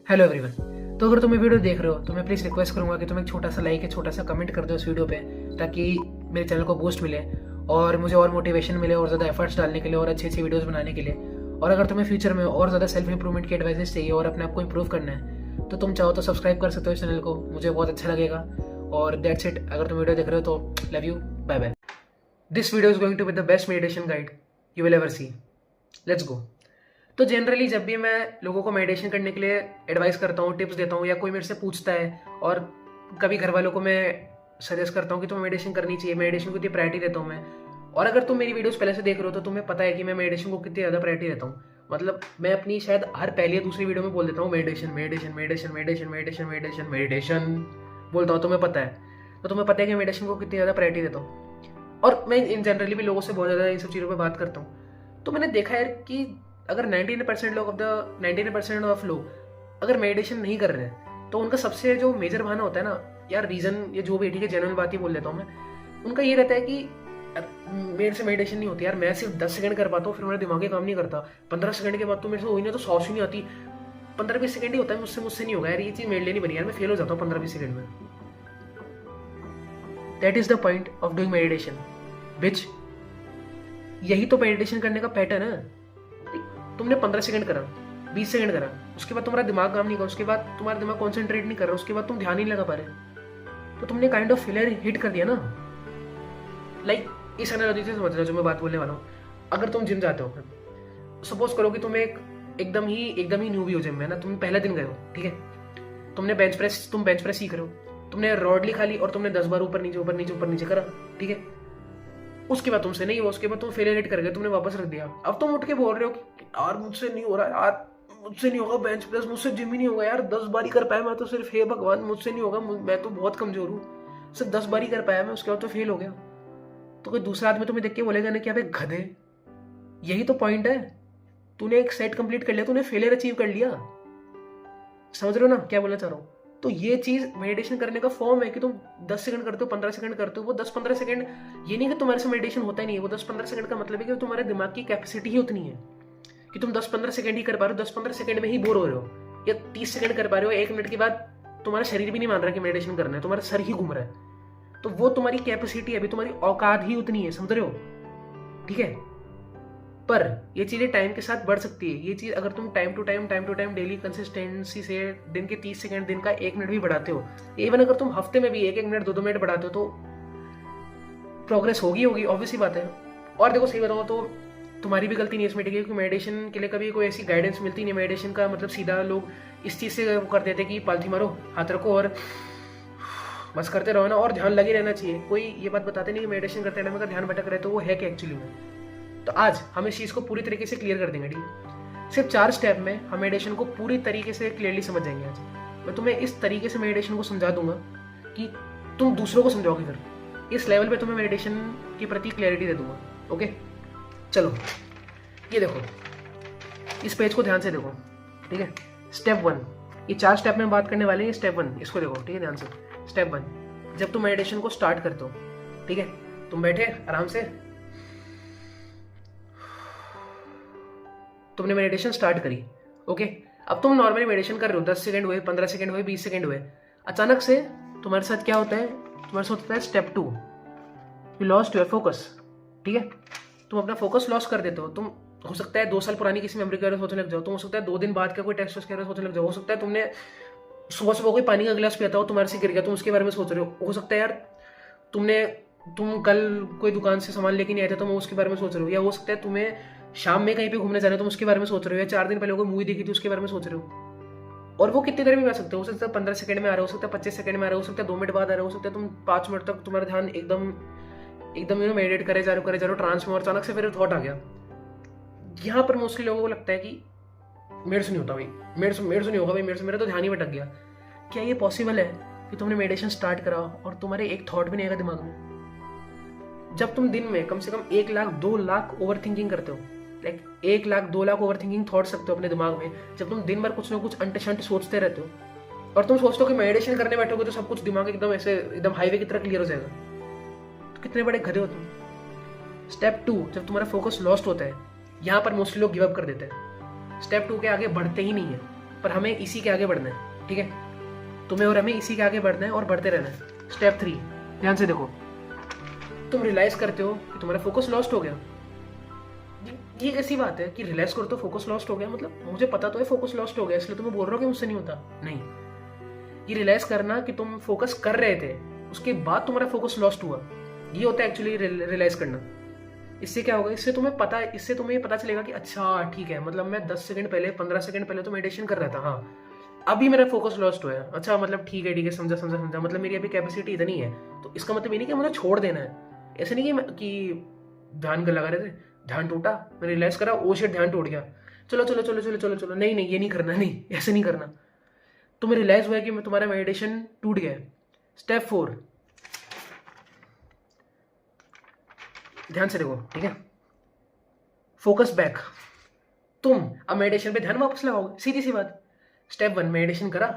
Hello everyone. तो अगर तुम ये वीडियो देख रहे हो तो मैं प्लीज़ रिक्वेस्ट करूंगा कि तुम एक छोटा सा लाइक या छोटा सा कमेंट कर दो इस वीडियो पे, ताकि मेरे चैनल को बूस्ट मिले और मुझे और मोटिवेशन मिले और ज़्यादा एफर्ट्स डालने के लिए और अच्छी अच्छी वीडियोस बनाने के लिए। और अगर तुम्हें फ्यूचर में और ज़्यादा सेल्फ इंप्रूवमेंट की एडवाइजेस चाहिए और अपने आप को इंप्रूव करना है तो तुम चाहो तो सब्सक्राइब कर सकते हो इस चैनल को, मुझे बहुत अच्छा लगेगा। और दैट्स इट। अगर तुम वीडियो देख रहे हो तो love you, bye bye. This video is going to be the best meditation guide you will ever see. Let's go. तो जनरली जब भी मैं लोगों को मेडिटेशन करने के लिए एडवाइस करता हूँ, टिप्स देता हूँ, या कोई मेरे से पूछता है, और कभी घर वालों को मैं सजेस्ट करता हूँ कि तुम्हें मेडिटेशन करनी चाहिए, मेडिटेशन को इतनी प्रायोरिटी देता हूँ मैं। और अगर तुम मेरी वीडियोस पहले से देख रहे हो तो तुम्हें पता है कि मैं मेडिटेशन को कितनी ज़्यादा प्रायोरिटी देता हूँ। मतलब मैं अपनी शायद हर पहली या दूसरी वीडियो में बोल देता हूँ meditation meditation meditation meditation meditation meditation meditation बोलता हूँ, तुम्हें पता है। तो तुम्हें पता है कि मेडिटेशन को कितनी ज़्यादा प्रायोरिटी देता हूँ। और मैं इन जनरली भी लोगों से बहुत ज़्यादा इन सब चीज़ों पर बात करता हूँ। तो मैंने देखा है कि अगर 99% ऑफ लोग अगर मेडिटेशन नहीं कर रहे हैं तो उनका सबसे जो मेजर बहाना होता है ना, यार रीज़न, ये जो भी ठीक है जेन्युइन बात ही बोल लेता हूँ मैं, उनका ये रहता है कि मेरे से मेडिटेशन नहीं होती यार, मैं सिर्फ 10 सेकंड कर पाता हूँ, फिर मेरा दिमाग ही काम नहीं करता, 15 सेकंड के बाद तो मेरे से हुई नहीं, तो सांस ही नहीं आती, 15-20 सेकंड ही होता है, मुझसे नहीं होगा यार, ये चीज़ मेरे लिए नहीं बनी यार, मैं फेल हो जाता हूँ 15-20 सेकंड में। That is the point of doing meditation विच, यही तो मेडिटेशन करने का पैटर्न है। तुमने 15 सेकंड करा, 20 सेकंड करा, उसके बाद तुम्हारा दिमाग काम नहीं कर, उसके बाद तुम्हारा दिमाग कॉन्सेंट्रेट नहीं कर रहा, उसके बाद तुम ध्यान नहीं लगा पा रहे, तो तुमने काइंड ऑफ फेलियर हिट कर दिया ना। लाइक इस एनालॉजी से समझ रहे हो जो मैं बात बोलने वाला हूँ। अगर तुम जिम जाते हो, सपोज करो कि तुम एकदम ही न्यूबी हो जिम में ना, तुम पहला दिन गए हो, ठीक है, तुम बेंच प्रेस सीख रहे हो, तुमने रॉड ली खाली और तुमने 10 बार ऊपर नीचे करा, ठीक है, उसके बाद तुमसे नहीं हुआ, उसके बाद तुम फेलियर हिट कर गए, तुमने वापस रख दिया। अब तुम उठ के बोल रहे हो कि यार मुझसे नहीं हो रहा यार, मुझसे नहीं होगा बेंच प्रेस, मुझसे जिम ही नहीं होगा यार, 10 बार ही कर पाया मैं तो सिर्फ, हे भगवान मुझसे नहीं होगा, मैं तो बहुत कमजोर हूँ, सिर्फ 10 बार ही कर पाया मैं, उसके बाद तो फेल हो गया। तो कोई दूसरा आदमी तुम्हें देख के बोलेगा ना कि अबे गधे, यही तो पॉइंट है, तूने एक सेट कंप्लीट कर लिया, तूने फेलियर अचीव कर लिया। समझ रहे हो ना क्या बोलना चाह रहा हूँ? तो ये चीज मेडिटेशन करने का फॉर्म है कि तुम 10 सेकंड करते हो, 15 सेकंड करते हो, वो 10-15 सेकंड, ये नहीं कि तुम्हारे से मेडिटेशन होता ही नहीं है, वो 10-15 सेकंड का मतलब है कि तुम्हारे दिमाग की कैपेसिटी ही उतनी है कि तुम 10-15 सेकंड ही कर पा रहे हो, 10-15 सेकंड में ही बोर हो रहे हो, या 30 सेकंड कर पा रहे हो, 1 मिनट के बाद तुम्हारा शरीर भी नहीं मान रहा कि मेडिटेशन करना है, तुम्हारा सर ही घूम रहा है। तो वो तुम्हारी कैपेसिटी है, अभी तुम्हारी औकात ही उतनी है, समझ रहे हो? ठीक है, पर ये चीज़ें टाइम के साथ बढ़ सकती है। ये चीज़ अगर तुम time to time daily consistency से दिन के 30 सेकंड, दिन का 1 मिनट भी बढ़ाते हो, इवन अगर तुम हफ्ते में भी 1-1 मिनट 2-2 मिनट बढ़ाते हो, तो प्रोग्रेस होगी ऑब्वियस ही बात है। और देखो सही बताओ तो तुम्हारी भी गलती नहीं है इसमें, ठीक है, क्योंकि मेडिटेशन के लिए कभी कोई ऐसी गाइडेंस मिलती नहीं। मेडिटेशन का मतलब सीधा लोग इस चीज़ से कर देते कि पालथी मारो, हाथ रखो और बस करते रहो ना, और ध्यान लगे रहना चाहिए। कोई ये बात बताते नहीं कि मेडिटेशन करते टाइम अगर ध्यान भटक रहे तो वो है क्या एक्चुअली में। तो आज हम इस चीज़ को पूरी तरीके से क्लियर कर देंगे, ठीक है। सिर्फ 4 स्टेप में हम मेडिटेशन को पूरी तरीके से क्लियरली समझ जाएंगे। आज मैं तुम्हें इस तरीके से मेडिटेशन को समझा दूंगा कि तुम दूसरों को समझाओगे, फिर इस लेवल पे तुम्हें मेडिटेशन के प्रति क्लैरिटी दे दूंगा। ओके, चलो ये देखो, इस पेज को ध्यान से देखो, ठीक है। स्टेप 1, ये 4 स्टेप में बात करने वाले हैं। स्टेप 1 इसको देखो, ठीक है, ध्यान से। स्टेप 1, जब तुम मेडिटेशन को स्टार्ट करते हो, ठीक है, तुम बैठे आराम से, तुमने मेडिटेशन स्टार्ट करी, ओके। अब तुम नॉर्मली मेडिटेशन कर रहे हो, 10 सेकंड हुए, 15 सेकंड हुए, 20 सेकंड हुए, अचानक से तुम्हारे साथ क्या होता है, तुम्हारे साथ होता है step 2, you lost your focus, ठीक है। तुम अपना फोकस लॉस कर देते हो। तुम हो सकता है 2 साल पुरानी किसी मेमोरी के बारे में सोचने लग जाओ, तुम हो सकता है 2 दिन बाद का कोई टेस्ट के बारे में सोचने लग जाओ, हो सकता है तुमने सुबह कोई पानी का गिलास पिया था, तुम्हारे से गिर गया, तुम उसके बारे में सोच रहे हो सकता है यार तुम कल कोई दुकान से सामान लेके नहीं आए थे, तुम उसके बारे में सोच रहे हो, या हो सकता है तुम्हें शाम में कहीं पे घूमने जाना है, तुम उसके बारे में सोच रहे हो, या 4 दिन पहले कोई मूवी देखी थी उसके बारे में सोच रहे हो। और वो कितनी देर में आ सकते हो सकता है 15 सेकंड में आ रहा हो सकता है 25 सेकंड में आ रहा हो सकता है 2 मिनट बाद आ रहा हो सकता है तुम 5 मिनट तक तुम्हारा ध्यान एकदम मेडिटेट करे जा रहे हो ट्रांस में, और अचानक से फिर थॉट आ गया। यहाँ पर मोस्टली लोगों को लगता है कि मेरे से नहीं होता भाई, मेरे से नहीं होगा भाई, मेरा तो ध्यान ही भटक गया। क्या ये पॉसिबल है कि तुमने मेडिटेशन स्टार्ट करा और तुम्हारे एक थॉट भी नहीं आएगा दिमाग में? जब तुम दिन में कम से कम 1 लाख 2 लाख ओवर थिंकिंग करते हो, like 1 lakh 2 lakh over thinking thoughts रखते हो अपने दिमाग में, जब तुम दिन भर कुछ ना कुछ अंट शंट सोचते रहते हो, और तुम सोचते हो कि मेडिटेशन करने बैठोगे तो सब कुछ दिमाग एकदम हाईवे की तरह क्लियर हो जाएगा, तो कितने बड़े गधे हो तुम। स्टेप 2, जब तुम्हारा फोकस लॉस्ट होता है, यहाँ पर मोस्टली लोग गिव अप कर देते हैं, स्टेप 2 के आगे बढ़ते ही नहीं है। पर हमें इसी के आगे बढ़ना है, ठीक है? तुम्हें और हमें इसी के आगे बढ़ना है और बढ़ते रहना है। स्टेप 3, ध्यान से देखो। तुम रियलाइज करते हो कि तुम्हारा फोकस लॉस्ट हो गया। ये ऐसी बात है कि रियलाइज करो तो फोकस लॉस्ट हो गया, मतलब मुझे पता तो है फोकस लॉस्ट हो गया, इसलिए तुम्हें बोल रहा हो कि मुझसे नहीं होता। नहीं, ये रियलाइज करना कि तुम फोकस कर रहे थे, उसके बाद तुम्हारा फोकस लॉस्ट हुआ, ये होता है एक्चुअली रियलाइज करना। इससे क्या होगा, इससे तुम्हें पता चलेगा कि अच्छा ठीक है, मतलब मैं 10 सेकंड पहले 15 सेकंड पहले तो मेडिटेशन कर रहा था, हाँ अभी मेरा फोकस लॉस्ट हुआ है। अच्छा मतलब ठीक है समझा, मतलब मेरी अभी कैपेसिटी इतनी है, तो इसका मतलब ये नहीं कि मुझे छोड़ देना है। ऐसे नहीं कि ध्यान कर लगा रहे थे, ध्यान टूटा, मैं रियलाइज करा ओ शिट ध्यान टूट गया, चलो, नहीं ये नहीं करना, नहीं ऐसे नहीं करना। तुम्हें रियलाइज हुआ कि मैं तुम्हारा मेडिटेशन टूट गया। स्टेप 4, ध्यान से देखो, ठीक है? Focus back. तुम अब मेडिटेशन पे ध्यान वापस लगाओगे, सीधी सी बात। स्टेप 1 मेडिटेशन करा,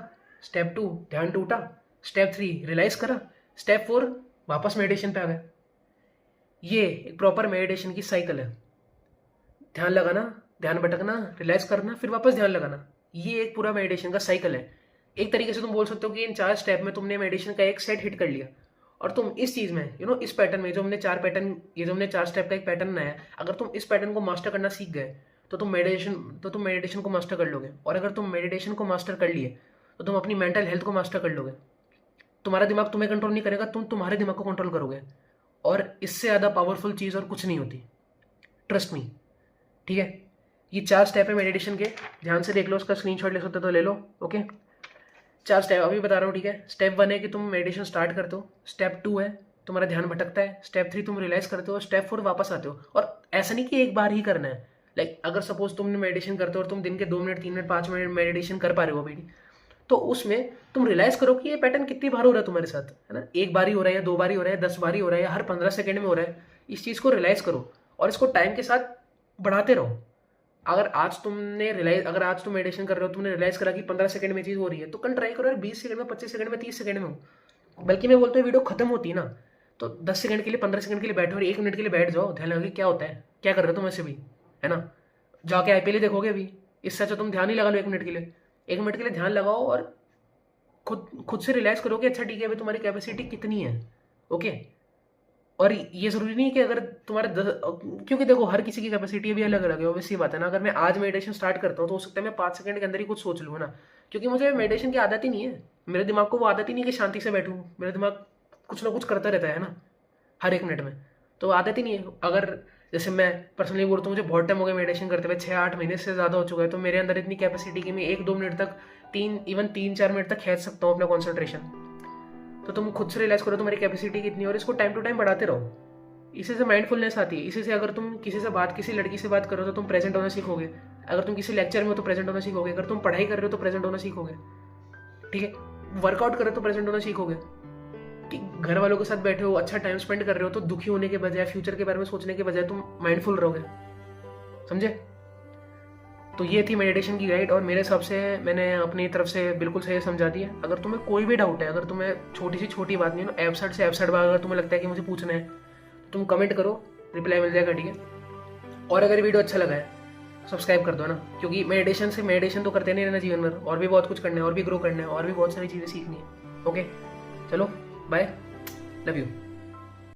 स्टेप 2 ध्यान टूटा, स्टेप 3 रियलाइज करा, स्टेप 4 वापस मेडिटेशन पे आ गए। ये एक प्रॉपर मेडिटेशन की साइकिल है। ध्यान लगाना, ध्यान भटकना, रियलाइज करना, फिर वापस ध्यान लगाना, ये एक पूरा मेडिटेशन का साइकिल है। एक तरीके से तुम बोल सकते हो कि इन 4 स्टेप में तुमने मेडिटेशन का एक सेट हिट कर लिया, और तुम इस चीज में इस पैटर्न में जो हमने 4 स्टेप का एक पैटर्न बनाया है, अगर तुम इस पैटर्न को मास्टर करना सीख गए तो तुम मेडिटेशन को मास्टर कर लोगे। और अगर तुम मेडिटेशन को मास्टर कर लिए तो तुम अपनी मेंटल हेल्थ को मास्टर कर लोगे। तुम्हारा दिमाग तुम्हें कंट्रोल नहीं करेगा, तुम तुम्हारे दिमाग को कंट्रोल करोगे, और इससे ज़्यादा पावरफुल चीज़ और कुछ नहीं होती, ट्रस्ट मी, ठीक है? ये 4 स्टेप है मेडिटेशन के, ध्यान से देख लो, उसका स्क्रीनशॉट ले सकते हो तो ले लो, ओके? 4 स्टेप अभी बता रहा हूँ, ठीक है? स्टेप 1 है कि तुम मेडिटेशन स्टार्ट करते हो, स्टेप 2 है तुम्हारा ध्यान भटकता है, स्टेप 3 तुम रियलाइज करते हो, स्टेप 4 वापस आते हो। और ऐसा नहीं कि एक बार ही करना है, लाइक अगर सपोज तुमने मेडिटेशन करते हो और तुम दिन के 2 मिनट 3 मिनट 5 मिनट मेडिटेशन कर पा रहे हो अभी, तो उसमें तुम रियलाइज करो कि ये पैटर्न कितनी बार हो रहा है तुम्हारे साथ, है ना? एक बार ही हो रहा है या 2 बार ही हो रहा है, 10 बार ही हो रहा है, या हर 15 सेकंड में हो रहा है। इस चीज़ को रियलाइज करो और इसको टाइम के साथ बढ़ाते रहो। अगर आज तुम मेडिटेशन कर रहे हो, तुमने रियलाइज करा कि 15 सेकंड में चीज़ हो रही है, तो कल ट्राई करो यार 20 सेकंड में, 25 सेकंड में, 30 सेकंड में हो। बल्कि मैं बोलता हूँ वीडियो खत्म होती है ना, तो 10 सेकंड के लिए 15 सेकंड के लिए बैठो और 1 मिनट के लिए बैठ जाओ, ध्यान लगा क्या होता है, क्या कर रहे हो तुम ऐसे भी, है ना? जाके आईपीएल देखोगे अभी, इससे अच्छा तुम ध्यान ही लगा लो 1 मिनट के लिए। 1 मिनट के लिए ध्यान लगाओ और खुद से रियलाइज करो कि अच्छा ठीक है अभी तुम्हारी कैपेसिटी कितनी है, ओके? और ये जरूरी नहीं कि अगर तुम्हारा क्योंकि देखो हर किसी की कैपेसिटी भी अलग अलग है, ऑब्वियसली बात है ना। अगर मैं आज मेडिटेशन स्टार्ट करता हूँ तो हो सकता है मैं 5 सेकंड के अंदर ही कुछ सोच लूँ, है ना? क्योंकि मुझे मेडिटेशन की आदत ही नहीं है, मेरे दिमाग को वो आदत ही नहीं है कि शांति से बैठूँ, मेरा दिमाग कुछ ना कुछ करता रहता है ना हर 1 मिनट में, तो आदत ही नहीं है। अगर जैसे मैं पर्सनली बोलता हूँ, मुझे बहुत टाइम हो गया मेडिटेशन करते हुए, 6-8 महीने से ज़्यादा हो चुका है, तो मेरे अंदर इतनी कैपेसिटी कि मैं 1-2 मिनट तक 3-4 मिनट तक खींच सकता हूँ अपना कॉन्सेंट्रेशन। तो तुम खुद से रियलाइज करो तुम्हारी कैपेसिटी कितनी है और इसको टाइम टू टाइम बढ़ाते रहो। इसी से माइंडफुलनेस आती है। इसी से अगर तुम किसी लड़की से बात करो तो तुम प्रेजेंट होना सीखोगे, अगर तुम किसी लेक्चर में हो तो प्रेजेंट होना सीखोगे, अगर तुम पढ़ाई कर रहे हो तो प्रेजेंट होना सीखोगे, ठीक है? वर्कआउट कर रहे हो तो प्रेजेंट होना सीखोगे, कि घर वालों के साथ बैठे हो, अच्छा टाइम स्पेंड कर रहे हो, तो दुखी होने के बजाय, फ्यूचर के बारे में सोचने के बजाय तुम माइंडफुल रहोगे, समझे? तो ये थी मेडिटेशन की गाइड, और मेरे हिसाब से मैंने अपनी तरफ से बिल्कुल सही समझा दिया। अगर तुम्हें कोई भी डाउट है, अगर तुम्हें छोटी से छोटी बात नहीं है, एब्सर्ड से एब्सर्ड बात अगर तुम्हें लगता है कि मुझे पूछना है, तो तुम कमेंट करो, रिप्लाई मिल जाएगा, ठीक है? और अगर वीडियो अच्छा लगा है सब्सक्राइब कर दो ना, क्योंकि मेडिटेशन तो करते नहीं रहना जीवन भर, और भी बहुत कुछ करना है, और भी ग्रो करना है, और भी बहुत सारी चीज़ें सीखनी है, ओके? चलो बाय, लव यू।